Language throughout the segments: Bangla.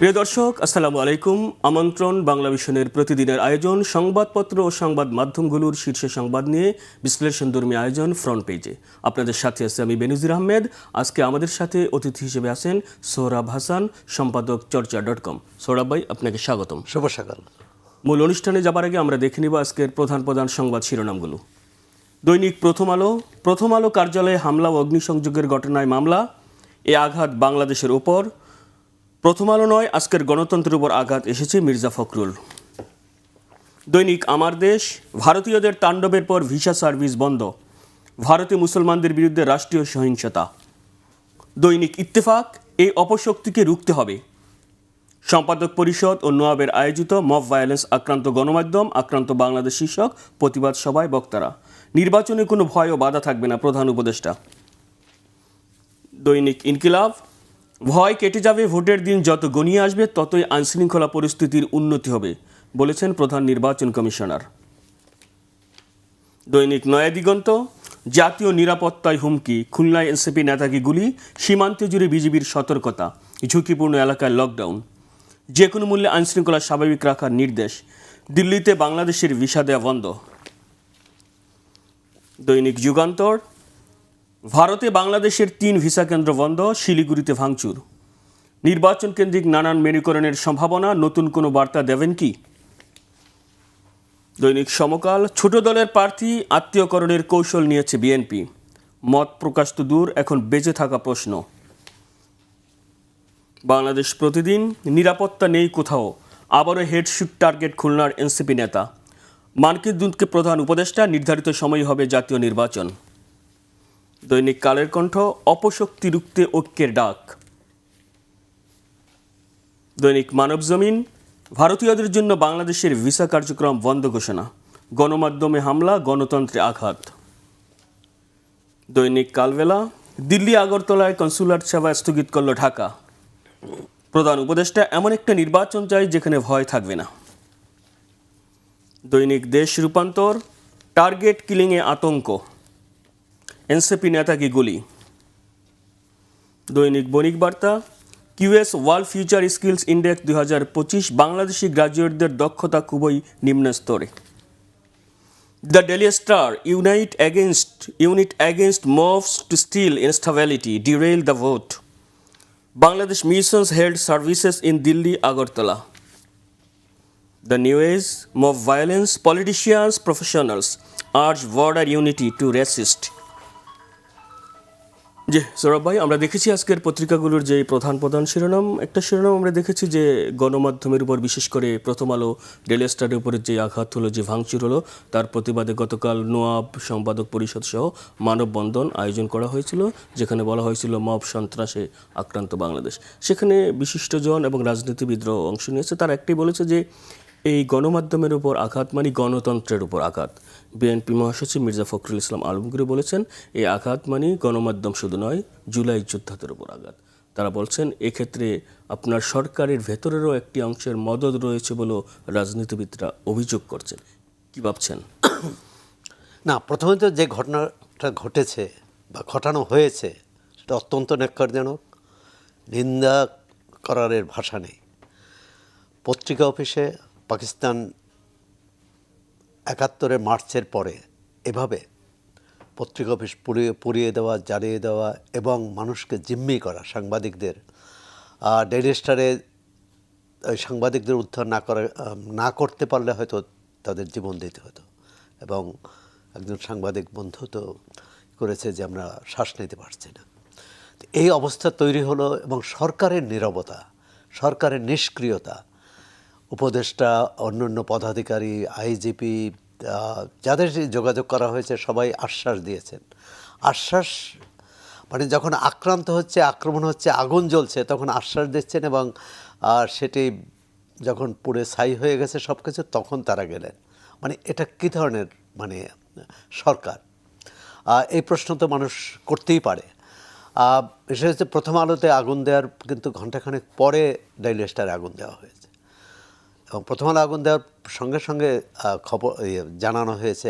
প্রিয় দর্শক, আসসালামু আলাইকুম। আমন্ত্রণ বাংলা ভিশনের প্রতিদিনের আয়োজন, সংবাদপত্র ও সংবাদ মাধ্যমগুলোর শীর্ষ সংবাদ নিয়ে বিশ্লেষণধর্মী আয়োজন ফ্রন্ট পেজে। আপনাদের সাথে আছে আমি বেনজির আহমেদ। আজকে আমাদের সাথে অতিথি হিসেবে আছেন সোহরাব হাসান, সম্পাদক চর্চা.com। সোহরাব ভাই, আপনাকে স্বাগতম। শুভ সকাল। মূল অনুষ্ঠানে যাবার আগে আমরা দেখে নিব আজকের প্রধান প্রধান সংবাদ শিরোনামগুলো। দৈনিক প্রথম আলো কার্যালয়ে হামলা ও অগ্নিসংযোগের ঘটনায় মামলা, এ আঘাত বাংলাদেশের ওপর। প্রথম আলো নয়, আজকের গণতন্ত্রের উপর আঘাত এসেছে মির্জা ফখরুল। দৈনিক আমার দেশ, ভারতীয়দের তাণ্ডবের পর ভিসা সার্ভিস বন্ধ, ভারতে মুসলমানদের বিরুদ্ধে রাষ্ট্রীয় সহিংসতা। দৈনিক ইত্তেফাক, এই অপশক্তিকে রুখতে হবে। সম্পাদক পরিষদ ও নোয়াবের আয়োজিত মব ভায়োলেন্স আক্রান্ত গণমাধ্যম, আক্রান্ত বাংলাদেশ শীর্ষক প্রতিবাদ সভায় বক্তারা। নির্বাচনে কোনো ভয় ও বাধা থাকবে না, প্রধান উপদেষ্টা। দৈনিক ইনকিলাব, ভয় কেটে যাবে, ভোটের দিন যত গনিয়ে আসবে ততই আইনশৃঙ্খলা পরিস্থিতির উন্নতি হবে, বলেছেন প্রধান নির্বাচন কমিশনার। দৈনিক নয়া দিগন্ত, জাতীয় নিরাপত্তায় হুমকি, খুলনায় এনসিপি নেতাকে গুলি, সীমান্ত জুড়ে বিজিবির সতর্কতা, ঝুঁকিপূর্ণ এলাকায় লকডাউন, যে কোনো মূল্যে আইনশৃঙ্খলা স্বাভাবিক রাখার নির্দেশ, দিল্লিতে বাংলাদেশের ভিসা দেওয়া বন্ধ। দৈনিক যুগান্তর, ভারতে বাংলাদেশের 3 ভিসা কেন্দ্র বন্ধ, শিলিগুড়িতে ভাঙচুর, নির্বাচন কেন্দ্রিক নানান মেরুকরণের সম্ভাবনা, নতুন কোনো বার্তা দেবেন কি? দৈনিক সমকাল, ছোট দলের প্রার্থী আত্মীয়করণের কৌশল নিয়েছে বিএনপি, মত প্রকাশ তো দূর, এখন বেঁচে থাকা প্রশ্ন। বাংলাদেশ প্রতিদিন, নিরাপত্তা নেই কোথাও, আবারও হেডশুট টার্গেট খুলনার এনসিপি নেতা, মানকির দুধকে প্রধান উপদেষ্টা, নির্ধারিত সময় হবে জাতীয় নির্বাচন। দৈনিক কালের কণ্ঠ, অপশক্তি রুখতে ঐক্যের ডাক। দৈনিক মানব জমিন, ভারতীয়দের জন্য বাংলাদেশের ভিসা কার্যক্রম বন্ধ ঘোষণা, গণমাধ্যমে হামলা, গণতন্ত্রে আঘাত। দৈনিক কালবেলা, দিল্লি আগরতলায় কনসুলার সেবা স্থগিত করল ঢাকা, প্রধান উপদেষ্টা, এমন একটা নির্বাচন চাই যেখানে ভয় থাকবে না। দৈনিক দেশ রূপান্তর, টার্গেট কিলিংয়ে আতঙ্ক, এনসিপি নেতাকে গুলি। দৈনিক বণিক বার্তা, QS world future skills index 2025, Bangladeshi গ্রাজুয়েটদের দক্ষতা খুবই নিম্ন স্তরে। The daily star, unite against moves to still instability, derail the vote, Bangladesh missions held services in Delhi Agartala. The new age, mob violence, politicians professionals urge border unity to resist. জি সৌরভ ভাই, আমরা দেখেছি আজকের পত্রিকাগুলোর যে প্রধান শিরোনাম, একটা শিরোনাম আমরা দেখেছি যে গণমাধ্যমের উপর, বিশেষ করে প্রথম আলো, ডেইলি স্টারের উপরে যে আঘাত হলো, যে ভাঙচুর হলো, তার প্রতিবাদে গতকাল নোয়াব, সম্পাদক পরিষদ সহ মানববন্ধন আয়োজন করা হয়েছিল, যেখানে বলা হয়েছিল মব সন্ত্রাসে আক্রান্ত বাংলাদেশ। সেখানে বিশিষ্টজন এবং রাজনীতিবিদরাও অংশ নিয়েছে। তারা একটাই বলেছে যে এই গণমাধ্যমের উপর আঘাত মানে গণতন্ত্রের উপর আঘাত। বিএনপি মহাসচিব মির্জা ফখরুল ইসলাম আলমগীর বলেছেন, এই আঘাত মানে গণমাধ্যম শুধু নয়, জুলাই যোদ্ধাদের উপর আঘাত। তারা বলছেন এক্ষেত্রে আপনার সরকারের ভেতরেরও একটি অংশের মদদ রয়েছে বলেও রাজনীতিবিদরা অভিযোগ করছেন। কি ভাবছেন? না, প্রথমত যে ঘটনাটা ঘটেছে বা ঘটানো হয়েছে সেটা অত্যন্ত ন্যক্কারজনক, নিন্দা করার ভাষা নেই। পত্রিকা অফিসে পাকিস্তান ৭১ মার্চের পরে এভাবে পত্রিকা অফিস পুড়িয়ে দেওয়া, জ্বালিয়ে দেওয়া এবং মানুষকে জিম্মি করা, সাংবাদিকদের, ডেইলি স্টারে ওই সাংবাদিকদের উদ্ধার না করতে পারলে হয়তো তাদের জীবন দিতে হতো। এবং একজন সাংবাদিক বন্ধু তো করেছে যে আমরা শ্বাস নিতে পারছি না। এই অবস্থা তৈরি হলো এবং সরকারের নীরবতা, সরকারের নিষ্ক্রিয়তা, উপদেষ্টা, অন্যান্য পদাধিকারী, আইজিপি, যাদের যোগাযোগ করা হয়েছে সবাই আশ্বাস দিয়েছেন। আশ্বাস মানে যখন আক্রান্ত হচ্ছে, আক্রমণ হচ্ছে, আগুন জ্বলছে, তখন আশ্বাস দিচ্ছেন এবং সেটি যখন পুড়ে ছাই হয়ে গেছে সব কিছু, তখন তারা গেলেন। মানে এটা কী ধরনের সরকার? এই প্রশ্ন তো মানুষ করতেই পারে। বিশেষ হচ্ছে প্রথম আলোতে আগুন দেওয়ার কিন্তু ঘণ্টাখানেক পরে ডেইলি স্টারে আগুন দেওয়া হয়েছে এবং প্রথম আলো আগুন দেওয়ার সঙ্গে সঙ্গে খবর জানানো হয়েছে,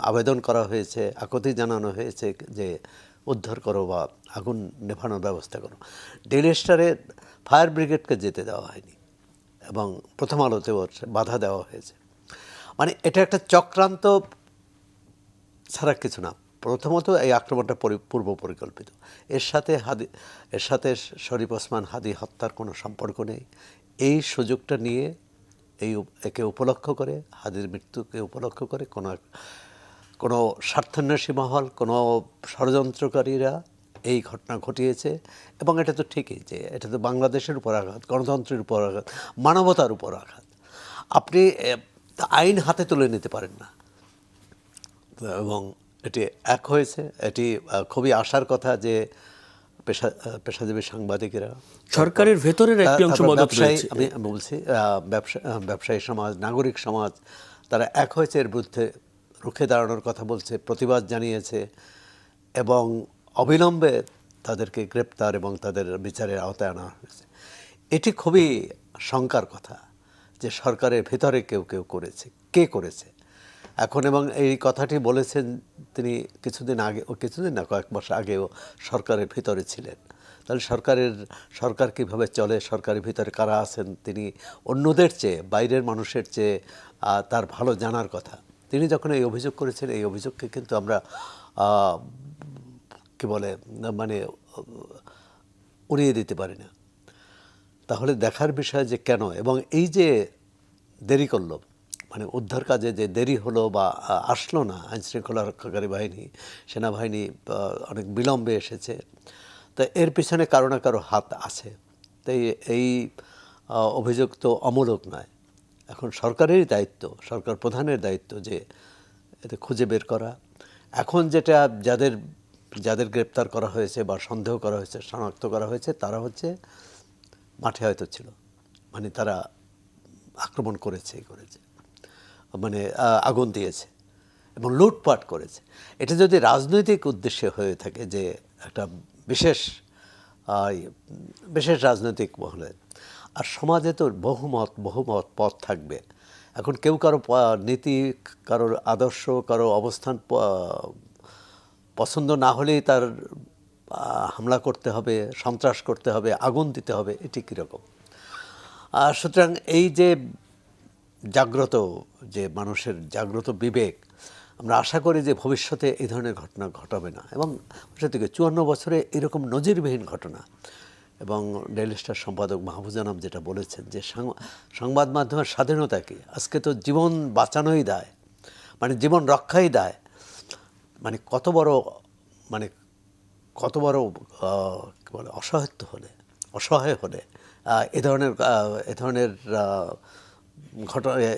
আবেদন করা হয়েছে, আকুতি জানানো হয়েছে যে উদ্ধার করো বা আগুন নেভানোর ব্যবস্থা করো। ডেইলি স্টারে ফায়ার ব্রিগেডকে যেতে দেওয়া হয়নি এবং প্রথম আলোতেও বাধা দেওয়া হয়েছে। মানে এটা একটা চক্রান্ত ছাড়া কিছু না। প্রথমত এই আক্রমণটা পূর্ব পরিকল্পিত। এর সাথে শরীফ ওসমান হাদি হত্যার কোনো সম্পর্ক নেই। এই সুযোগটা নিয়ে একে উপলক্ষ করে, হাদির মৃত্যুকে উপলক্ষ করে কোনো স্বার্থান্বেষী মহল, কোনো ষড়যন্ত্রকারীরা এই ঘটনা ঘটিয়েছে। এবং এটা তো ঠিকই যে এটা তো বাংলাদেশের উপর আঘাত, গণতন্ত্রের উপর আঘাত, মানবতার উপর আঘাত। আপনি আইন হাতে তুলে নিতে পারেন না। এবং এটি এক হয়েছে, এটি খুবই আশার কথা যে পেশাজীবী সাংবাদিকেরা, সরকারের ভেতরের একটি অংশ তারপর মদত ব্যবসায়ী, রয়েছে। আমি বলছি ব্যবসায়ী সমাজ, নাগরিক সমাজ, তারা এক হয়েছে, এর বিরুদ্ধে রুখে দাঁড়ানোর কথা বলছে, প্রতিবাদ জানিয়েছে এবং অবিলম্বে তাদেরকে গ্রেপ্তার এবং তাদের বিচারের আওতায় আনা হয়েছে। এটি খুবই শঙ্কার কথা যে সরকারের ভেতরে কেউ কেউ করেছে, কে করেছে এখন। এবং এই কথাটি বলেছেন তিনি কিছুদিন না, কয়েক মাস আগেও সরকারের ভিতরে ছিলেন। তাহলে সরকার কীভাবে চলে, সরকারের ভিতরে কারা আছেন, তিনি অন্যদের চেয়ে, বাইরের মানুষের চেয়ে তার ভালো জানার কথা। তিনি যখন এই অভিযোগ করেছেন, এই অভিযোগকে কিন্তু আমরা কি বলে মানে উড়িয়ে দিতে পারি না। তাহলে দেখার বিষয় যে কেন, এবং এই যে দেরি করলো, মানে উদ্ধার কাজে যে দেরি হলো বা আসলো না আইনশৃঙ্খলা রক্ষাকারী বাহিনী, সেনাবাহিনী অনেক বিলম্বে এসেছে, তা এর পিছনে কারো না কারো হাত আছে। তাই এই অভিযোগ তো অমূলক নয়। এখন সরকারেরই দায়িত্ব, সরকার প্রধানের দায়িত্ব যে এতে খুঁজে বের করা। এখন যেটা যাদের গ্রেপ্তার করা হয়েছে বা সন্দেহ করা হয়েছে, শনাক্ত করা হয়েছে, তারা হচ্ছে মাঠে হয়তো ছিল, মানে তারা আক্রমণ করেছে, মানে আগুন দিয়েছে এবং লুটপাট করেছে। এটা যদি রাজনৈতিক উদ্দেশ্যে হয়ে থাকে, যে একটা বিশেষ রাজনৈতিক মহলে, আর সমাজে তো বহুমত পথ থাকবে। এখন কেউ কারো নীতি, কারোর আদর্শ, কারো অবস্থান পছন্দ না হলেই তার হামলা করতে হবে, সন্ত্রাস করতে হবে, আগুন দিতে হবে, এটি কীরকম? সুতরাং এই যে মানুষের জাগ্রত বিবেক, আমরা আশা করি যে ভবিষ্যতে এই ধরনের ঘটনা ঘটাবে না। এবং থেকে 54 বছরে এরকম নজিরবিহীন ঘটনা। এবং ডেইলি স্টার সম্পাদক মাহফুজ আনাম যেটা বলেছেন যে সংবাদ মাধ্যমের স্বাধীনতা কি, আজকে তো জীবন বাঁচানোই দায়, মানে জীবন রক্ষাই দায়। মানে কত বড় কি বলে অসহায় হলে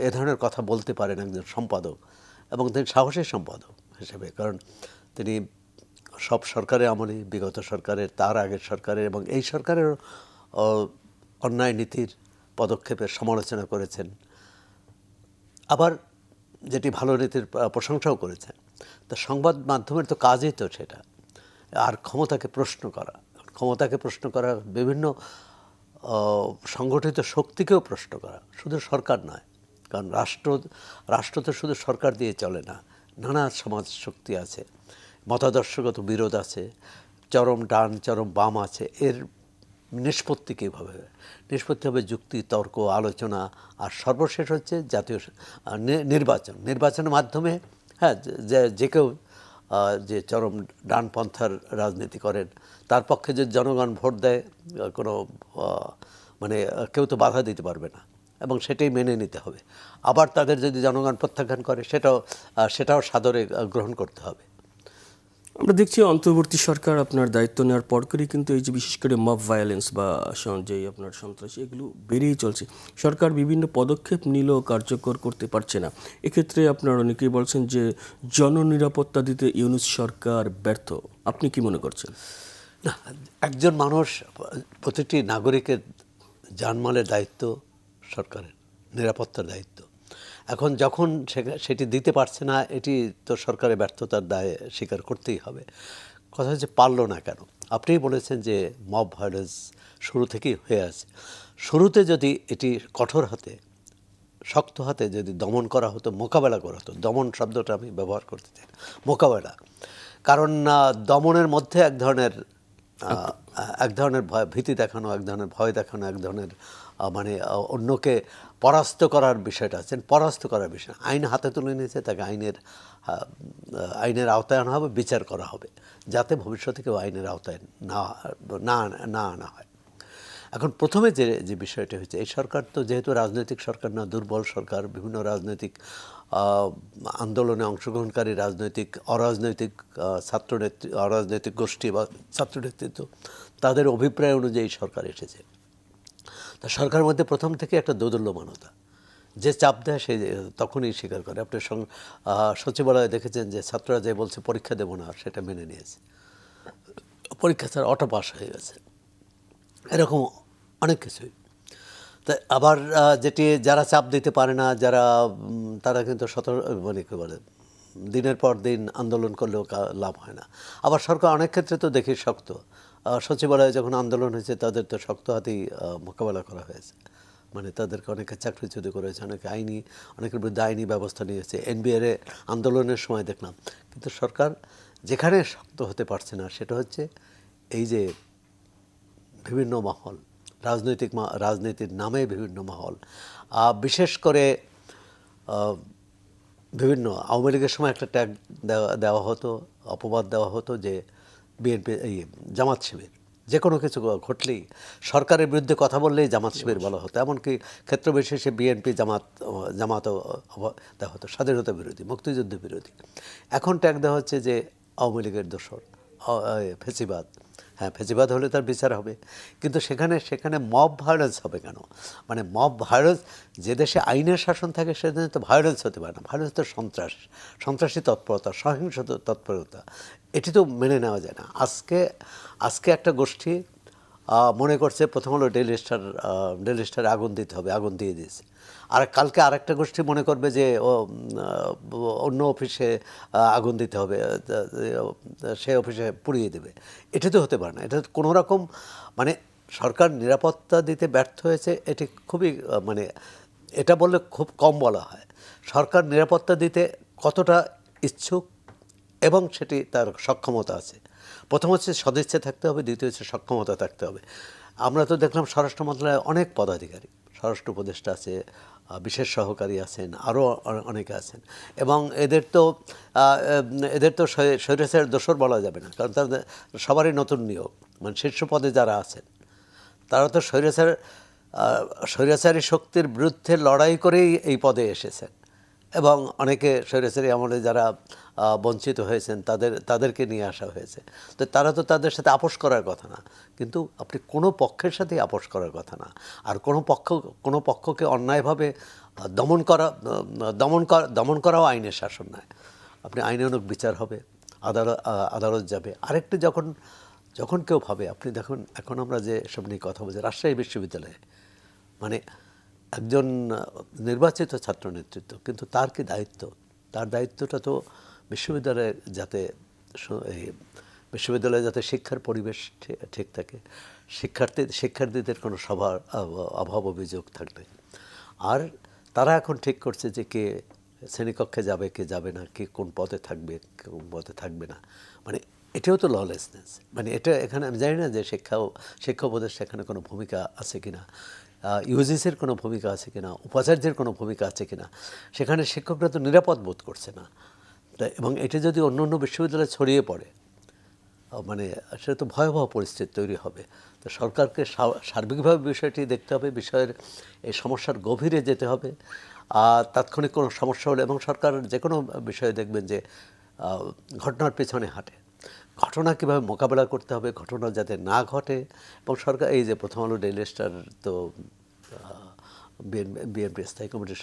এ ধরনের কথা বলতে পারেন একজন সম্পাদক, এবং তিনি সাহসী সম্পাদক হিসেবে। কারণ তিনি সব সরকারের আমলে, বিগত সরকারের, তার আগের সরকারের এবং এই সরকারের অন্যায় নীতির পদক্ষেপের সমালোচনা করেছেন, আবার যেটি ভালো নীতির প্রশংসাও করেছেন। তা সংবাদ মাধ্যমের তো কাজই তো সেটা। আর ক্ষমতাকে প্রশ্ন করা, বিভিন্ন সংগঠিত শক্তিকেও প্রশ্ন করা, শুধু সরকার নয়। কারণ রাষ্ট্র তো শুধু সরকার দিয়ে চলে না, নানা সমাজ শক্তি আছে, মতাদর্শগত বিরোধ আছে, চরম ডান চরম বাম আছে। এর নিষ্পত্তি কীভাবে হবে? যুক্তি, তর্ক, আলোচনা, আর সর্বশেষ হচ্ছে জাতীয় নির্বাচনের মাধ্যমে। হ্যাঁ, যে কেউ যে চরম ডানপন্থার রাজনীতি করেন, তার পক্ষে যে জনগণ ভোট দেয়, কেউ তো বাধা দিতে পারবে না, এবং সেটাই মেনে নিতে হবে। আবার তাদের যদি জনগণ প্রত্যাখ্যান করে, সেটাও সাদরে গ্রহণ করতে হবে। আমরা দেখছি অন্তর্বর্তী সরকার আপনার দায়িত্ব নেওয়ার পর করেই কিন্তু এই যে বিশেষ করে মব ভায়োলেন্স বা যেই আপনার সন্ত্রাসী, এগুলো বেড়েই চলছে। সরকার বিভিন্ন পদক্ষেপ নিলেও কার্যকর করতে পারছে না। এক্ষেত্রে আপনার অনেকেই বলছেন যে জননিরাপত্তা দিতে ইউনূস সরকার ব্যর্থ। আপনি কি মনে করছেন? না, একজন মানুষ, প্রতিটি নাগরিকের জানমালের দায়িত্ব সরকারের, নিরাপত্তার দায়িত্ব। এখন যখন সেটি দিতে পারছে না, এটি তো সরকারের ব্যর্থতার দায় স্বীকার করতেই হবে। কথা হচ্ছে পারলো না কেন? আপনিই বলেছেন যে মব ভায়োলেন্স শুরু থেকেই হয়ে আছে। শুরুতে যদি এটি কঠোর হাতে, শক্ত হাতে যদি দমন করা হতো, মোকাবেলা করা হতো, দমন শব্দটা আমি ব্যবহার করতে চাই, মোকাবেলা কারণ দমনের মধ্যে এক ধরনের ভীতি দেখানো, এক ধরনের ভয় দেখানো, এক ধরনের মানে অন্যকে পরাস্ত করার বিষয়টা আছে, পরাস্ত করার বিষয়। আইন হাতে তুলে নিয়েছে, তাকে আইনের আওতায় আনা হবে, বিচার করা হবে, যাতে ভবিষ্যতে কেউ আইনের আওতায় না আনা হয়। এখন প্রথমে যে বিষয়টা হচ্ছে, এই সরকার তো যেহেতু রাজনৈতিক সরকার না, দুর্বল সরকার, বিভিন্ন রাজনৈতিক আন্দোলনে অংশগ্রহণকারী অরাজনৈতিক অরাজনৈতিক গোষ্ঠী বা ছাত্র নেতৃত্ব, তাদের অভিপ্রায় অনুযায়ী সরকার এসেছে। তা সরকারের মধ্যে প্রথম থেকে একটা দোদুল্যমানতা, যে চাপ দেয় সে তখনই স্বীকার করে। আপনি সচিবালয়ে দেখেছেন যে ছাত্ররা যে বলছে পরীক্ষা দেবো না, সেটা মেনে নিয়েছে, পরীক্ষা স্যার অটো পাস হয়ে গেছে, এরকম অনেক কিছুই। তাই আবার যারা চাপ দিতে পারে না, তারা কিন্তু মানে কী বলে, দিনের পর দিন আন্দোলন করলেও লাভ হয় না। আবার সরকার অনেক ক্ষেত্রে তো দেখি শক্ত, সচিবালয়ে যখন আন্দোলন হয়েছে তাদের তো শক্ত হাতেই মোকাবেলা করা হয়েছে, মানে তাদেরকে অনেকে চাকরিচ্যুত করেছে, অনেকের বিরুদ্ধে আইনি ব্যবস্থা নিয়েছে। NBR আন্দোলনের সময় দেখলাম। কিন্তু সরকার যেখানে শক্ত হতে পারছে না, সেটা হচ্ছে এই যে বিভিন্ন মহল, রাজনীতির নামে বিভিন্ন মহল, বিশেষ করে বিভিন্ন আওয়ামী লীগের সময় একটা ট্যাগ দেওয়া হতো, অপবাদ দেওয়া হতো যে বিএনপি জামাত শিবির, যে কোনো কিছু ঘটলেই, সরকারের বিরুদ্ধে কথা বললেই জামাত শিবির বলা হতো। এমনকি ক্ষেত্র বিশেষে বিএনপি জামাতও দেওয়া হতো, স্বাধীনতা বিরোধী, মুক্তিযুদ্ধ বিরোধী। এখন ট্যাগ দেওয়া হচ্ছে যে আওয়ামী লীগের দোসর, ফেসিবাদ। হ্যাঁ, ফেসিবাদ হলে তার বিচার হবে, কিন্তু সেখানে মব ভায়োলেন্স হবে কেন? মানে মব ভায়োলেন্স, যে দেশে আইনের শাসন থাকে সে দেশে তো ভায়োলেন্স হতে পারে না। ভায়োলেন্স তো সন্ত্রাসী তৎপরতা, সহিংস তৎপরতা, এটি তো মেনে নেওয়া যায় না। আজকে একটা গোষ্ঠী মনে করছে প্রথম হলো ডেইলি স্টারে আগুন দিতে হবে, আগুন দিয়ে দিয়েছে। আর কালকে আরেকটা গোষ্ঠী মনে করবে যে অন্য অফিসে আগুন দিতে হবে, সে অফিসে পুড়িয়ে দেবে। এটা তো হতে পারে না। এটা কোনো রকম, মানে সরকার নিরাপত্তা দিতে ব্যর্থ হয়েছে, এটি খুবই মানে এটা বললে খুব কম বলা হয়। সরকার নিরাপত্তা দিতে কতটা ইচ্ছুক এবং সেটি তার সক্ষমতা আছে। প্রথম হচ্ছে সদিচ্ছা থাকতে হবে, দ্বিতীয় হচ্ছে সক্ষমতা থাকতে হবে। আমরা তো দেখলাম স্বরাষ্ট্র মন্ত্রণালয়ে অনেক পদাধিকারী, স্বরাষ্ট্র উপদেষ্টা আছে, বিশেষ সহকারী আছেন, আরও অনেকে আছেন, এবং এদের তো স্বৈরাচারের দোসর বলা যাবে না, কারণ তাদের সবারই নতুন নিয়োগ। মানে শীর্ষ পদে যারা আছেন তারা তো স্বৈরাচারী শক্তির বিরুদ্ধে লড়াই করেই এই পদে এসেছেন, এবং অনেকে স্বৈরাচারী আমলে যারা বঞ্চিত হয়েছেন তাদেরকে নিয়ে আসা হয়েছে। তো তারা তো তাদের সাথে আপোষ করার কথা না, কিন্তু আপনি কোনো পক্ষের সাথেই আপোষ করার কথা না। আর কোনো পক্ষকে অন্যায়ভাবে দমন করাও আইনের শাসন নয়। আপনি আইনানুগ বিচার হবে, আদালত যাবে। আরেকটি যখন কেউ ভাবে, আপনি দেখুন এখন আমরা যে সব নিয়ে কথা বলছি, রাজশাহী বিশ্ববিদ্যালয়ে মানে একজন নির্বাচিত ছাত্র নেতৃত্ব, কিন্তু তার কি দায়িত্ব? তার দায়িত্বটা তো বিশ্ববিদ্যালয়ে যাতে শিক্ষার পরিবেশ ঠিক থাকে, শিক্ষার্থীদের কোনো সবার অভাব অভিযোগ থাকবে। আর তারা এখন ঠিক করছে যে কে শ্রেণীকক্ষে যাবে, কে যাবে না, কে কোন পদে থাকবে, কোন পদে থাকবে না। মানে এটাও তো ললেসনেস। মানে এখানে আমি জানি না যে শিক্ষা উপদেষ্টা এখানে কোনো ভূমিকা আছে কিনা, ইউজিসির কোনো ভূমিকা আছে কিনা, উপাচার্যের কোনো ভূমিকা আছে কিনা। সেখানে শিক্ষকরা তো নিরাপদ বোধ করছে না। এবং এটা যদি অন্য বিশ্ববিদ্যালয়ে ছড়িয়ে পড়ে, মানে সেটা তো ভয়াবহ পরিস্থিতি তৈরি হবে। তো সরকারকে সার্বিকভাবে বিষয়টি দেখতে হবে, এই সমস্যার গভীরে যেতে হবে। তাৎক্ষণিক কোনো সমস্যা হলে, এবং সরকার যে কোনো বিষয়ে দেখবেন যে ঘটনার পেছনে হাঁটে, ঘটনা কীভাবে মোকাবেলা করতে হবে, ঘটনা যাতে না ঘটে। এবং সরকার এই যে প্রথম আলো ডেইলি স্টার তো বিএনপি স্থায়ী কমিটির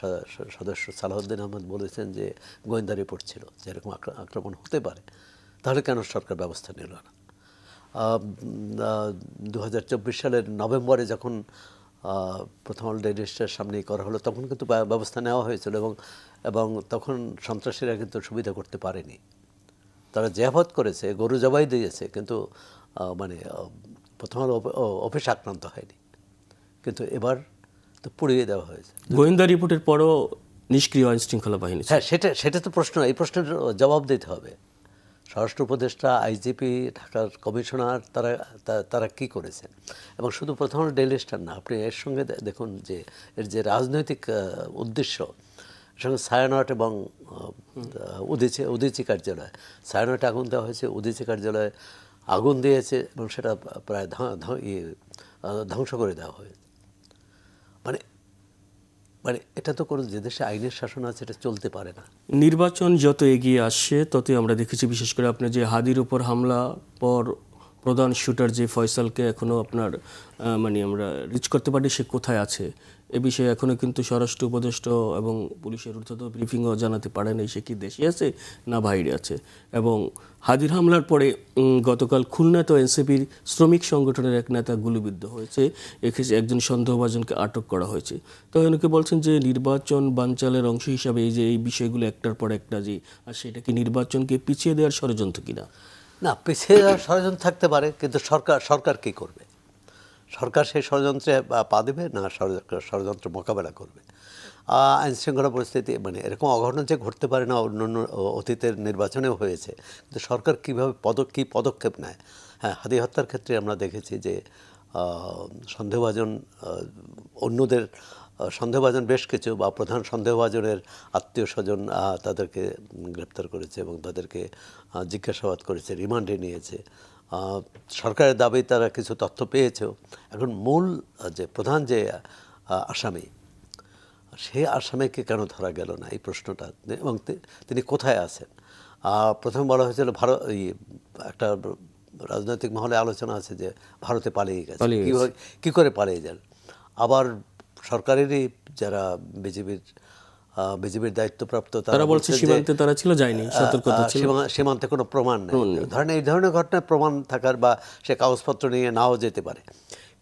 সদস্য সালাহউদ্দিন আহমেদ বলেছেন যে গোয়েন্দা রিপোর্ট ছিল যে এরকম আক্রমণ হতে পারে, তাহলে কেন সরকার ব্যবস্থা নিল না? 2024 সালের নভেম্বরে যখন প্রথম আলো ডেইলি স্টারের সামনেই করা হলো, তখন কিন্তু ব্যবস্থা নেওয়া হয়েছিল, এবং তখন সন্ত্রাসীরা কিন্তু সুবিধা করতে পারেনি। তারা জিহাদ করেছে, গরু জবাই দিয়েছে, কিন্তু মানে প্রথম আলো অফিস আক্রান্ত হয়নি। কিন্তু এবার তো পুড়িয়ে দেওয়া হয়েছে। গোয়েন্দা রিপোর্টের পরও নিষ্ক্রিয় আইন শৃঙ্খলা বাহিনী। হ্যাঁ, সেটা তো প্রশ্ন। এই প্রশ্নের জবাব দিতে হবে। স্বরাষ্ট্র উপদেষ্টা, আইজিপি, ঢাকার কমিশনার, তারা কি করেছেন। এবং শুধু প্রথম ডেইলি স্টার না, আপনি এর সঙ্গে দেখুন যে এর যে রাজনৈতিক উদ্দেশ্য, সঙ্গে ছায়ানট এবং উদীচী কার্যালয়, ছায়ানটে আগুন দেওয়া হয়েছে, উদীচী কার্যালয়ে আগুন দিয়েছে এবং সেটা প্রায় ধ্বংস করে দেওয়া হয়েছে। মানে মানে এটা তো কোনো, যে দেশে আইনের শাসন আছে, এটা চলতে পারে না। নির্বাচন যত এগিয়ে আসছে ততই আমরা দেখেছি, বিশেষ করে আপনার যে হাদির উপর হামলা পর প্রধান শুটার যে ফয়সালকে এখনও আপনার মানে আমরা রিচ করতে পারি সে কোথায় আছে এ বিষয়ে এখনও কিন্তু স্বরাষ্ট্র উপদেষ্টা এবং পুলিশের ঊর্ধ্বতন ব্রিফিংও জানাতে পারে নাই সে কি দেশে আছে না বাইরে আছে। এবং হাদির হামলার পরে গতকাল খুলনাতেও এনসিপির শ্রমিক সংগঠনের এক নেতা গুলিবিদ্ধ হয়েছে, এক্ষেত্রে একজন সন্দেহভাজনকে আটক করা হয়েছে। তো অনেকে বলছেন যে নির্বাচন বানচালের অংশ হিসাবে এই যে এই বিষয়গুলো একটার পর একটা যে, আর সেটা কি নির্বাচনকে পিছিয়ে দেওয়ার ষড়যন্ত্র কিনা? না, পিছিয়ে যাওয়ার ষড়যন্ত্র থাকতে পারে, কিন্তু সরকার কী করবে? সরকার সেই ষড়যন্ত্রে পা দেবে না ষড়যন্ত্র মোকাবেলা করবে? আইনশৃঙ্খলা পরিস্থিতি, মানে এরকম অঘটন যে ঘটতে পারে না, অন্যান্য অতীতের নির্বাচনেও হয়েছে, কিন্তু সরকার কীভাবে কী পদক্ষেপ নেয়। হ্যাঁ, হাদি হত্যার ক্ষেত্রে আমরা দেখেছি যে সন্দেহভাজন অন্যদের সন্দেহভাজন বেশ কিছু বা প্রধান সন্দেহভাজনের আত্মীয় স্বজন তাদেরকে গ্রেপ্তার করেছে এবং তাদেরকে জিজ্ঞাসাবাদ করেছে, রিমান্ডে নিয়েছে। সরকারের দাবি তারা কিছু তথ্য পেয়েছেও। এখন মূল যে প্রধান যে আসামি, সেই আসামিকে কেন ধরা গেল না, এই প্রশ্নটা, এবং তিনি কোথায় আছেন। প্রথমে বলা হয়েছিল একটা রাজনৈতিক মহলে আলোচনা আছে যে ভারতে পালিয়ে গেছে, কী করে পালিয়ে যান। আবার সরকারেরই যারা বিজেপির দায়িত্বপ্রাপ্ত তারা বলছে সীমান্তে তারা ছিল, যায়নি, সতর্কতা ছিল, সীমান্তে কোনো প্রমাণ নেই। ধরেন এই ধরনের ঘটনায় প্রমাণ থাকার বা সে কাগজপত্র নিয়ে নাও যেতে পারে,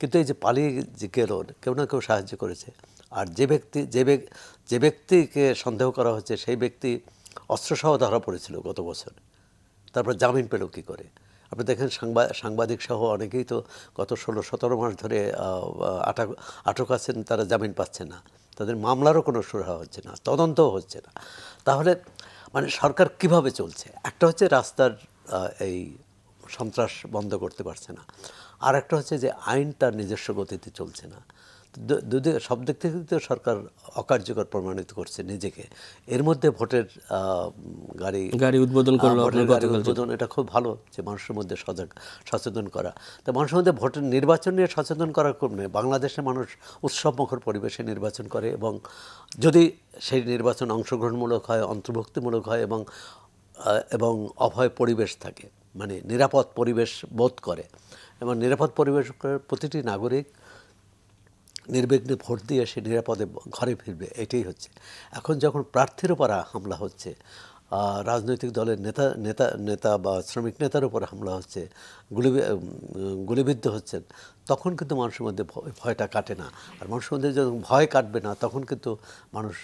কিন্তু এই যে পালিয়ে যে গেল, কেউ না কেউ সাহায্য করেছে। আর যে ব্যক্তিকে সন্দেহ করা হচ্ছে সেই ব্যক্তি অস্ত্রসহ ধরা পড়েছিল গত বছর, তারপর জামিন পেল কী করে? আপনি দেখেন সাংবাদিক সহ অনেকেই তো গত 16-17 মাস ধরে আটক আছেন, তারা জামিন পাচ্ছেন না, তাদের মামলারও কোনো সুরাহা হচ্ছে না, তদন্তও হচ্ছে না। তাহলে মানে সরকার কিভাবে চলছে? একটা হচ্ছে রাস্তার এই সন্ত্রাস বন্ধ করতে পারছে না, আর একটা হচ্ছে যে আইন তার নিজস্ব গতিতে চলছে না। সব দিক থেকে তো সরকার অকার্যকর প্রমাণিত করছে নিজেকে। এর মধ্যে ভোটের গাড়ি উদ্বোধন করলো, এটা খুব ভালো যে মানুষের মধ্যে সচেতন করা। তো মানুষের মধ্যে ভোটের নির্বাচন নিয়ে সচেতন করার কমে বাংলাদেশের মানুষ উৎসবমুখর পরিবেশে নির্বাচন করে, এবং যদি সেই নির্বাচন অংশগ্রহণমূলক হয়, অন্তর্ভুক্তিমূলক হয় এবং অভয় পরিবেশ থাকে, মানে নিরাপদ পরিবেশ বোধ করে, এবং নিরাপদ পরিবেশ প্রতিটি নাগরিক নির্বিঘ্নে ভোট দিয়ে সে নিরাপদে ঘরে ফিরবে, এটাই হচ্ছে। এখন যখন প্রার্থীর উপর হামলা হচ্ছে, রাজনৈতিক দলের নেতা বা শ্রমিক নেতার উপর হামলা হচ্ছে, গুলিবিদ্ধ হচ্ছেন, তখন কিন্তু মানুষের মধ্যে ভয়টা কাটে না। আর মানুষের মধ্যে যখন ভয় কাটবে না, তখন কিন্তু মানুষ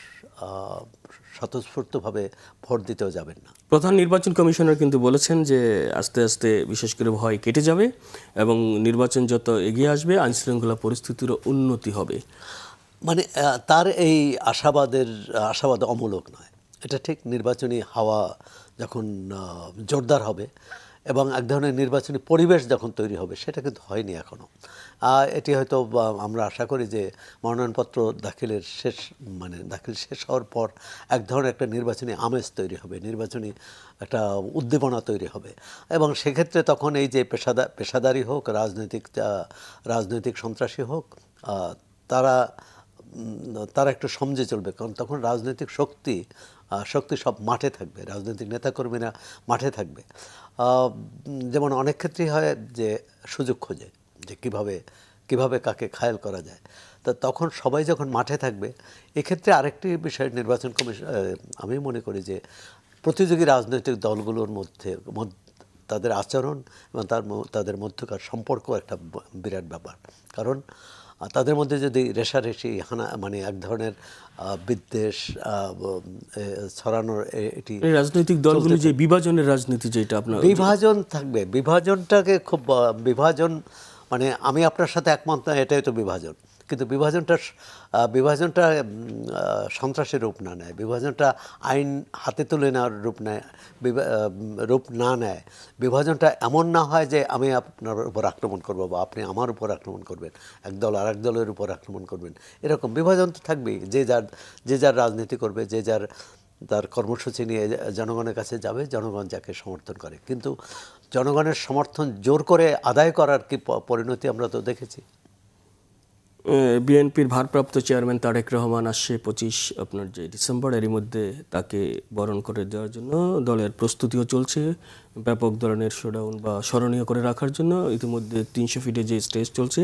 স্বতঃস্ফূর্তভাবে ভোট দিতেও যাবেন না। প্রধান নির্বাচন কমিশনার কিন্তু বলেছেন যে আস্তে আস্তে বিশেষ করে ভয় কেটে যাবে এবং নির্বাচন যত এগিয়ে আসবে আইনশৃঙ্খলা পরিস্থিতিরও উন্নতি হবে। মানে তার এই আশাবাদ অমূলক নয়, এটা ঠিক। নির্বাচনী হাওয়া যখন জোরদার হবে এবং এক ধরনের নির্বাচনী পরিবেশ যখন তৈরি হবে, সেটা কিন্তু হয়নি এখনও। এটি হয়তো আমরা আশা করি যে মনোনয়নপত্র দাখিল শেষ হওয়ার পর এক ধরনের একটা নির্বাচনী আমেজ তৈরি হবে, নির্বাচনী একটা উদ্দীপনা তৈরি হবে, এবং সেক্ষেত্রে তখন এই যে পেশাদারি হোক, রাজনৈতিক সন্ত্রাসী হোক, তারা একটু সমঝে চলবে, কারণ তখন রাজনৈতিক শক্তি সব মাঠে থাকবে, রাজনৈতিক নেতাকর্মীরা মাঠে থাকবে। যেমন অনেক ক্ষেত্রেই হয় যে সুযোগ খোঁজে যে কিভাবে কাকে ঘায়েল করা যায়, তা তখন সবাই যখন মাঠে থাকবে। এক্ষেত্রে আরেকটি বিষয় নির্বাচন কমিশন, আমি মনে করি যে প্রতিযোগী রাজনৈতিক দলগুলোর মধ্যে তাদের আচরণ এবং তাদের মধ্যকার সম্পর্ক একটা বিরাট ব্যাপার। কারণ তাদের মধ্যে যদি রেষারেষি, মানে এক ধরনের বিদ্বেষ ছড়ানোর, এটি রাজনৈতিক দলগুলি যে বিভাজনের রাজনীতি, যেটা আপনার বিভাজন থাকবে, বিভাজনটাকে খুব বিভাজন, মানে আমি আপনার সাথে একমত না, এটাই তো বিভাজন। কিন্তু বিভাজনটা সন্ত্রাসের রূপ না নেয়, বিভাজনটা আইন হাতে তুলে নেওয়ার রূপ না নেয়, বিভাজনটা এমন না হয় যে আমি আপনার উপর আক্রমণ করবো বা আপনি আমার উপর আক্রমণ করবেন, একদল আরেক দলের উপর আক্রমণ করবেন, এরকম বিভাজন তো থাকবেই। যে যার রাজনীতি করবে, যে যার তার কর্মসূচি নিয়ে জনগণের কাছে যাবে, জনগণ যাকে সমর্থন করে। কিন্তু জনগণের সমর্থন জোর করে আদায় করার কি পরিণতি আমরা তো দেখেছি। বিএনপির ভারপ্রাপ্ত চেয়ারম্যান তারেক রহমান আসছে 25 আপনার যে ডিসেম্বর, এরই মধ্যে তাকে বরণ করে দেওয়ার জন্য দলের প্রস্তুতিও চলছে ব্যাপক ধরনের শোডাউন বা স্মরণীয় করে রাখার জন্য। ইতিমধ্যে 300 ফিটে যে স্টেজ চলছে,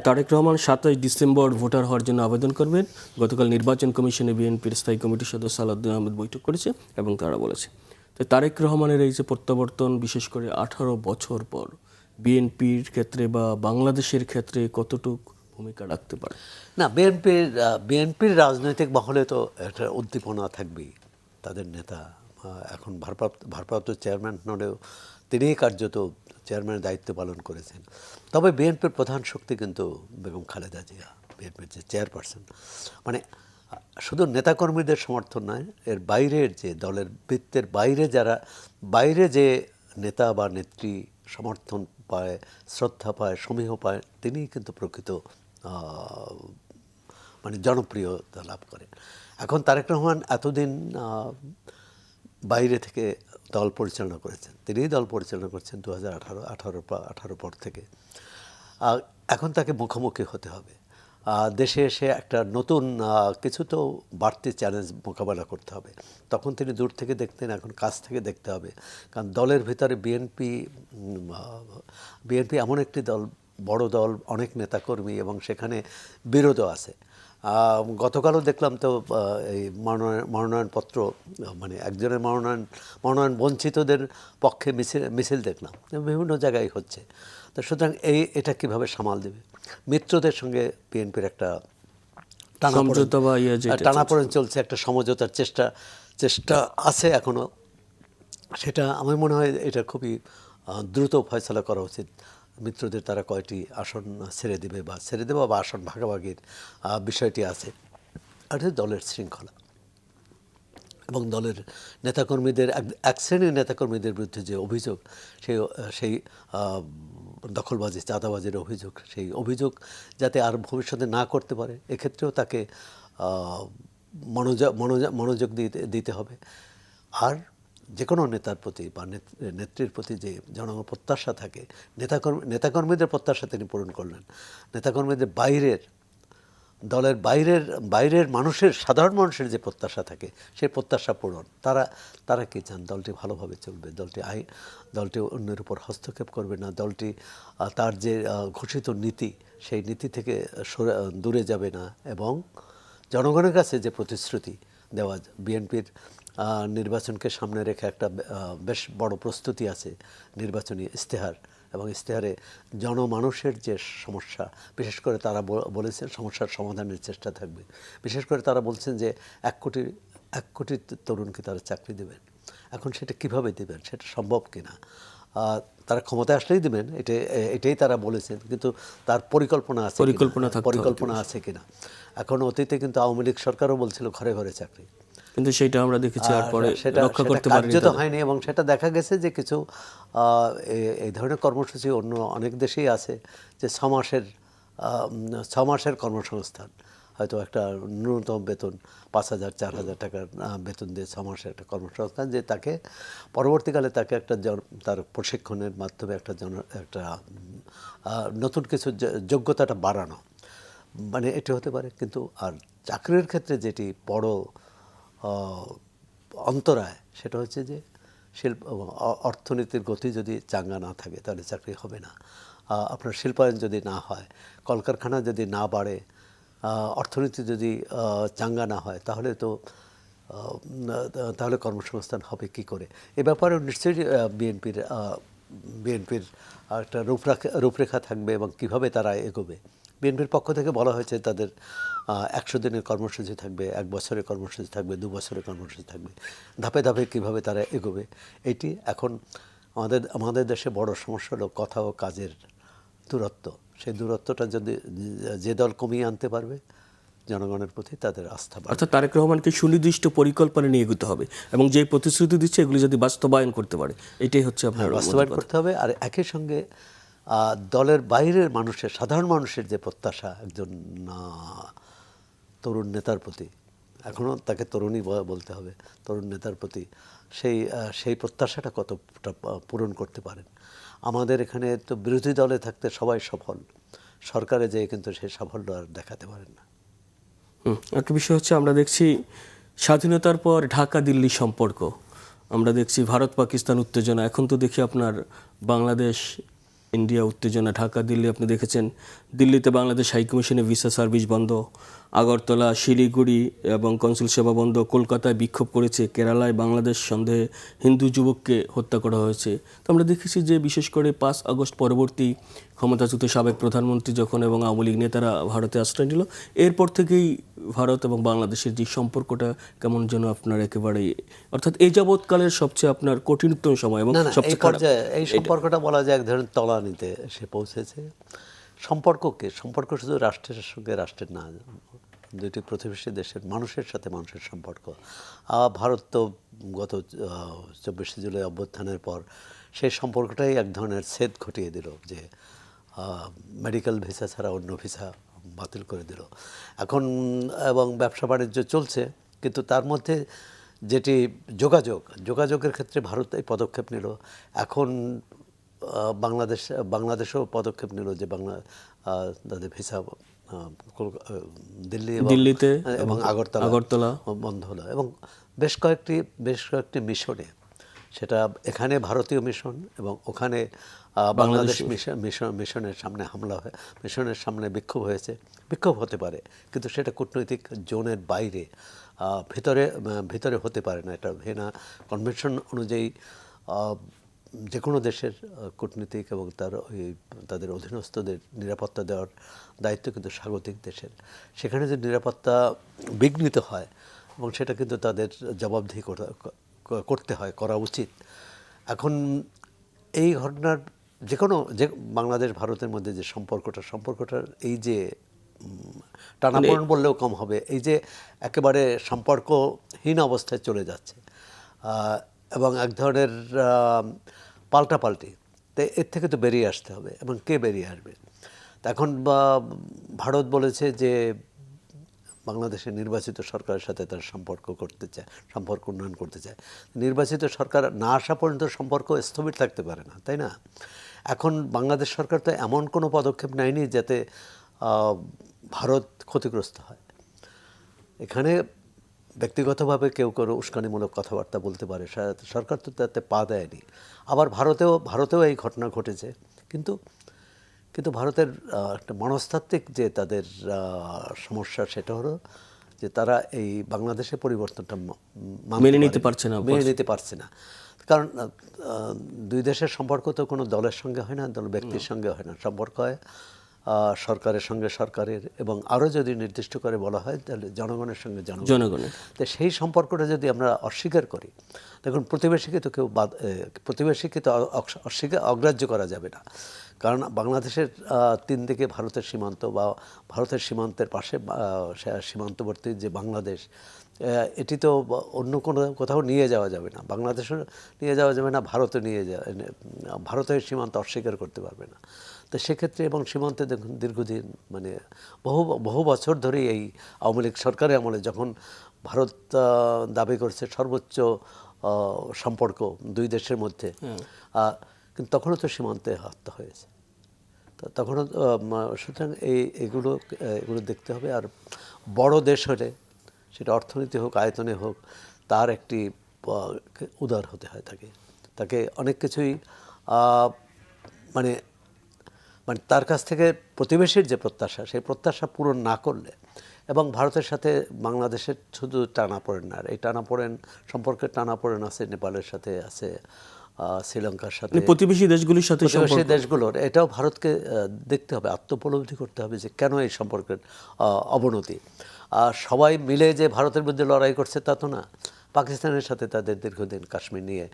তারেক রহমান 27 ডিসেম্বর ভোটার হওয়ার জন্য আবেদন করবেন। গতকাল নির্বাচন কমিশনে বিএনপির স্থায়ী কমিটির সদস্য সালাউদ্দিন আহমেদ বৈঠক করেছে এবং তারা বলেছে তো তারেক রহমানের এই যে প্রত্যাবর্তন, বিশেষ করে 18 বছর পর বিএনপির ক্ষেত্রে বা বাংলাদেশের ক্ষেত্রে কতটুকু ভূমিকা রাখতে পারে? না, বিএনপির রাজনৈতিক মহলে তো একটা উদ্দীপনা থাকবেই। তাদের নেতা এখন ভারপ্রাপ্ত চেয়ারম্যান হলেও তিনিই কার্যত চেয়ারম্যানের দায়িত্ব পালন করেছেন। তবে বিএনপির প্রধান শক্তি কিন্তু বেগম খালেদা জিয়া, বিএনপির যে চেয়ারপারসন। মানে শুধু নেতাকর্মীদের সমর্থন নয়, এর বাইরের যে দলের বৃত্তের বাইরে যে নেতা বা নেত্রী সমর্থন পায়, শ্রদ্ধা পায়, সমীহ পায়, তিনিই কিন্তু প্রকৃত মানে জনপ্রিয়তা লাভ করে। এখন তারেক রহমান এতদিন বাইরে থেকে দল পরিচালনা করেছেন, তিনিই দল পরিচালনা করছেন 2018 পর থেকে। এখন তাকে মুখোমুখি হতে হবে, দেশে এসে একটা নতুন কিছু তো বাড়তি চ্যালেঞ্জ মোকাবেলা করতে হবে। তখন তিনি দূর থেকে দেখতেন, এখন কাছ থেকে দেখতে হবে। কারণ দলের ভিতরে বিএনপি এমন একটি দল, বড় দল, অনেক নেতাকর্মী, এবং সেখানে বিরোধও আছে। গতকালও দেখলাম তো এই মনোনয়নপত্র, মানে একজনের মনোনয়ন বঞ্চিতদের পক্ষে মিছিল দেখলাম, বিভিন্ন জায়গায় হচ্ছে। তো সুতরাং এটা কিভাবে সামাল দেবে? মিত্রদের সঙ্গে বিএনপির একটা টানাপোড়েন চলছে, একটা সমঝোতার চেষ্টা আছে এখনো। সেটা আমার মনে হয় এটা খুবই দ্রুত ফয়সালা করা উচিত। মিত্রদের তারা কয়টি আসন ছেড়ে দেবে বা আসন ভাগাভাগির বিষয়টি আছে। আর দলের শৃঙ্খলা এবং দলের নেতাকর্মীদের, এক শ্রেণীর নেতাকর্মীদের বিরুদ্ধে যে অভিযোগ, সেই দখলবাজি, চাঁদাবাজির অভিযোগ, সেই অভিযোগ যাতে আর ভবিষ্যতে না করতে পারে, এক্ষেত্রেও তাকে মনোযোগ দিতে হবে। আর যে কোনো নেতার প্রতি বা নেত্রীর প্রতি যে জনগণ প্রত্যাশা থাকে, নেতাকর্মীদের প্রত্যাশা তিনি পূরণ করলেন। নেতাকর্মীদের দলের বাইরের মানুষের, সাধারণ মানুষের যে প্রত্যাশা থাকে, সেই প্রত্যাশা পূরণ। তারা কি চান? দলটি ভালোভাবে চলবে, দলটি অন্যের উপর হস্তক্ষেপ করবে না, দলটি তার যে ঘোষিত নীতি, সেই নীতি থেকে দূরে যাবে না, এবং জনগণের কাছে যে প্রতিশ্রুতি দেওয়া, বিএনপির নির্বাচনকে সামনে রেখে একটা বেশ বড় প্রস্তুতি আছে, নির্বাচনী ইশতেহার, এবং ইশতেহারে জনমানুষের যে সমস্যা, বিশেষ করে তারা বলেছেন সমস্যার সমাধানের চেষ্টা থাকবে। বিশেষ করে তারা বলছেন যে 1 কোটি তরুণকে তারা চাকরি দেবেন। এখন সেটা কিভাবে দেবেন, সেটা সম্ভব কিনা, তারা ক্ষমতায় আসলেই দেবেন, এটাই তারা বলেছেন, কিন্তু তার পরিকল্পনা আছে কিনা। এখন অতীতে কিন্তু আওয়ামী লীগ সরকারও বলছিল ঘরে ঘরে চাকরি, কিন্তু সেটা আমরা দেখেছি আর পরে রক্ষা করতে পারেনি, কার্যত হয়নি। এবং সেটা দেখা গেছে যে কিছু এই ধরনের কর্মসূচি অন্য অনেক দেশেই আছে, যে 6 মাসের কর্মসংস্থান, হয়তো একটা ন্যূনতম বেতন 5,000 4,000 টাকার বেতন দিয়ে 6 মাসের একটা কর্মসংস্থান, যে তাকে পরবর্তীকালে তাকে তার প্রশিক্ষণের মাধ্যমে একটা নতুন কিছু যোগ্যতাটা বাড়ানো, মানে এটি হতে পারে। কিন্তু আর চাকরির ক্ষেত্রে যেটি বড় অন্তরায়, সেটা হচ্ছে যে অর্থনীতির গতি যদি চাঙ্গা না থাকে, তাহলে চাকরি হবে না। আপনার শিল্পায়ন যদি না হয়, কলকারখানা যদি না বাড়ে, অর্থনীতি যদি চাঙ্গা না হয়, তাহলে কর্মসংস্থান হবে কি করে? এ ব্যাপারে নিশ্চয়ই বিএনপির একটা রূপরেখা থাকবে, এবং কিভাবে তারা এগোবে। বিএনপির পক্ষ থেকে বলা হয়েছে তাদের 100 দিনের কর্মসূচি থাকবে, 1 বছরের কর্মসূচি থাকবে, 2 বছরের কর্মসূচি থাকবে। ধাপে ধাপে কীভাবে তারা এগোবে, এটি এখন আমাদের দেশে বড় সমস্যা হলো কথা ও কাজের দূরত্ব। সেই দূরত্বটা যদি যে দল কমিয়ে আনতে পারবে জনগণের প্রতি তাদের আস্থা বাড়বে। অর্থাৎ তারেক রহমানকে সুনির্দিষ্ট পরিকল্পনা নিয়ে এগোতে হবে এবং যে প্রতিশ্রুতি দিচ্ছে এগুলি যদি বাস্তবায়ন করতে পারে, এটাই হচ্ছে আপনার বাস্তবায়ন করতে হবে। আর একই সঙ্গে দলের বাইরের মানুষের, সাধারণ মানুষের যে প্রত্যাশা একজন তরুণ নেতার প্রতি, এখনও তাকে তরুণী বলতে হবে, তরুণ নেতার প্রতি সেই প্রত্যাশাটা কতটা পূরণ করতে পারেন। আমাদের এখানে তো বিরোধী দলে থাকতে সবাই সফল, সরকারে যেয়ে কিন্তু সেই সাফল্য আর দেখাতে পারেন না। একটা বিষয় হচ্ছে, আমরা দেখছি স্বাধীনতার পর ঢাকা দিল্লি সম্পর্ক, আমরা দেখছি ভারত পাকিস্তান উত্তেজনা, এখন তো দেখি আপনার বাংলাদেশ ইন্ডিয়া উত্তেজনা, ঢাকা দিল্লি আপনি দেখেছেন, দিল্লিতে বাংলাদেশ হাইকমিশনে ভিসা সার্ভিস বন্ধ, আগরতলা, শিলিগুড়ি এবং কনসুল সেবা বন্ধ, কলকাতায় বিক্ষোভ করেছে, কেরালায় বাংলাদেশ সন্দেহে হিন্দু যুবককে হত্যা করা হয়েছে। তো আমরা দেখেছি যে বিশেষ করে 5 আগস্ট পরবর্তী ক্ষমতাচ্যুত সাবেক প্রধানমন্ত্রী যখন এবং আওয়ামী লীগ নেতারা ভারতে আশ্রয় নিল, এরপর থেকেই ভারত এবং বাংলাদেশের যে সম্পর্কটা কেমন যেন আপনার একেবারে, অর্থাৎ এই যাবৎকালের সবচেয়ে আপনার কঠিনতম সময় এবং সবচেয়ে খারাপ। এই সম্পর্কটা বলা যায় এক ধরনের তলানিতে এসে পৌঁছেছে। সম্পর্ক শুধু রাষ্ট্রের সঙ্গে রাষ্ট্রের না, দুইটি প্রতিবেশী দেশের মানুষের সাথে মানুষের সম্পর্ক। ভারত তো গত 24শে জুলাই অভ্যুত্থানের পর সেই সম্পর্কটাই এক ধরনের ছেদ ঘটিয়ে দিল, যে মেডিকেল ভিসা ছাড়া অন্য ভিসা বাতিল করে দিল এখন, এবং ব্যবসা বাণিজ্য চলছে, কিন্তু তার মধ্যে যেটি যোগাযোগের ক্ষেত্রে ভারত এই পদক্ষেপ নিল। এখন বাংলাদেশও পদক্ষেপ নিল যে তাদের ভিসা দিল্লিতে এবং আগরতলা বন্ধ হলো। এবং বেশ কয়েকটি মিশনে, সেটা এখানে ভারতীয় মিশন এবং ওখানে বাংলাদেশ মিশনের সামনে হামলা হয়, মিশনের সামনে বিক্ষোভ হয়েছে। বিক্ষোভ হতে পারে, কিন্তু সেটা কূটনৈতিক জোনের বাইরে, ভিতরে হতে পারে না। এটা ভিয়েনা কনভেনশন অনুযায়ী যে কোনো দেশের কূটনীতিক এবং তাদের অধীনস্থদের নিরাপত্তা দেওয়ার দায়িত্ব কিন্তু স্বাগতিক দেশের। সেখানে যে নিরাপত্তা বিঘ্নিত হয় এবং সেটা কিন্তু তাদের জবাবদিহি করতে হয়, করা উচিত। এখন এই ঘটনার যে বাংলাদেশ ভারতের মধ্যে যে সম্পর্কটার এই যে টানাপোড়েন বললেও কম হবে, এই যে একেবারে সম্পর্কহীন অবস্থায় চলে যাচ্ছে এবং এক ধরনের পাল্টাপাল্টি, তো এর থেকে তো বেরিয়ে আসতে হবে। এবং কে বেরিয়ে আসবে? এখন ভারত বলেছে যে বাংলাদেশের নির্বাচিত সরকারের সাথে তার সম্পর্ক উন্নয়ন করতে চায়। নির্বাচিত সরকার না আসা পর্যন্ত সম্পর্ক স্থবির থাকতে পারে না, তাই না? এখন বাংলাদেশ সরকার তো এমন কোনো পদক্ষেপ নেয়নি যাতে ভারত ক্ষতিগ্রস্ত হয়। এখানে ব্যক্তিগতভাবে কেউ উস্কানিমূলক কথাবার্তা বলতে পারে, সরকার তো তাতে পা দেয়নি। আবার ভারতেও এই ঘটনা ঘটেছে, কিন্তু ভারতের একটা মনস্তাত্ত্বিক যে তাদের সমস্যা, সেটা হলো যে তারা এই বাংলাদেশের পরিবর্তনটা মেনে নিতে পারছে না। কারণ দুই দেশের সম্পর্ক তো কোনো দলের সঙ্গে হয় না, ব্যক্তির সঙ্গে হয় না, সম্পর্ক হয় সরকারের সঙ্গে সরকারের, এবং আরও যদি নির্দিষ্ট করে বলা হয় তাহলে জনগণের সঙ্গে জনগণের। তো সেই সম্পর্কটা যদি আমরা অস্বীকার করি, দেখুন প্রতিবেশীকে তো অগ্রাহ্য করা যাবে না। কারণ বাংলাদেশের 3 দিকে ভারতের সীমান্ত, বা ভারতের সীমান্তের পাশে সীমান্তবর্তী যে বাংলাদেশ, এটি তো অন্য কোনো কোথাও নিয়ে যাওয়া যাবে না, বাংলাদেশও নিয়ে যাওয়া যাবে না, ভারতের সীমান্ত অস্বীকার করতে পারবে না। তো সেক্ষেত্রে, এবং সীমান্তে দেখুন দীর্ঘদিন মানে বহু বছর ধরেই এই আওয়ামী লীগ সরকারের আমলে যখন ভারত দাবি করছে সর্বোচ্চ সম্পর্ক দুই দেশের মধ্যে, কিন্তু তখনও তো সীমান্তে হত্যা হয়েছে। তো তখনও সুতরাং এগুলো দেখতে হবে। আর বড় দেশ হলে, সেটা অর্থনীতি হোক, আয়তনে হোক, তার একটি উদার হতে হয়, তাকে অনেক কিছুই মানে তার কাছ থেকে প্রতিবেশীর যে প্রত্যাশা, সেই প্রত্যাশা পূরণ না করলে, এবং ভারতের সাথে বাংলাদেশের শুধু টানাপোড়েন না, এই সম্পর্কের টানাপোড়েন আছে নেপালের সাথে, আছে শ্রীলঙ্কার সাথে, প্রতিবেশী দেশগুলোর। এটাও ভারতকে দেখতে হবে, আত্মোপলব্ধি করতে হবে যে কেন এই সম্পর্কের অবনতি। সবাই মিলে যে ভারতের বিরুদ্ধে লড়াই করছে তা তো না। পাকিস্তানের সাথে তাদের দীর্ঘদিন কাশ্মীর নিয়ে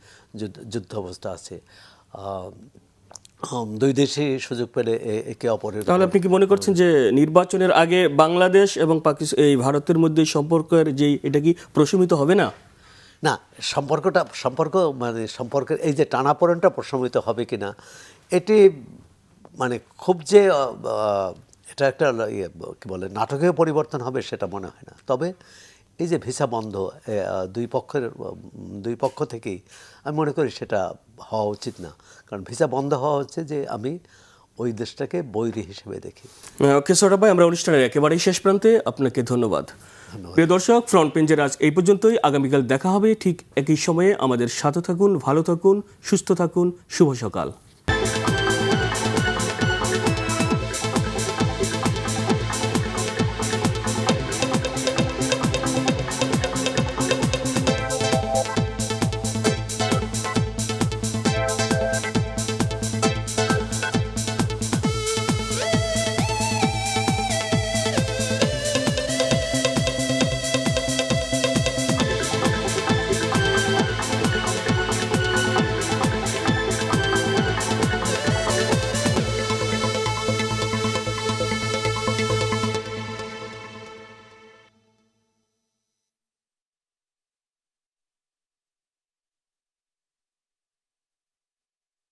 যুদ্ধ অবস্থা আছে, দুই দেশই সুযোগ পেলে একে অপরের তাহলে আপনি কি মনে করছেন যে নির্বাচনের আগে বাংলাদেশ এবং পাকিস্তান এই ভারতের মধ্যে সম্পর্কের যে এটা কি প্রশমিত হবে না? না, সম্পর্কের এই যে টানাপোড়েনটা প্রশমিত হবে কিনা এটি মানে খুব যে এটা একটা কি বলে নাটকীয় পরিবর্তন হবে সেটা মনে হয় না। তবে এই যে ভিসা বন্ধ দুই পক্ষ থেকেই আমি মনে করি সেটা হওয়া উচিত না। কারণ ভিসা বন্ধ হওয়া হচ্ছে যে আমি ওই দেশটাকে বৈরী হিসেবে দেখি। ওকে সোহরাব ভাই, আমরা অনুষ্ঠানের একেবারেই শেষ প্রান্তে, আপনাকে ধন্যবাদ। প্রিয় দর্শক, ফ্রন্ট পেজের আজ এই পর্যন্তই। আগামীকাল দেখা হবে ঠিক একই সময়ে। আমাদের সাথে থাকুন, ভালো থাকুন, সুস্থ থাকুন। শুভ সকাল।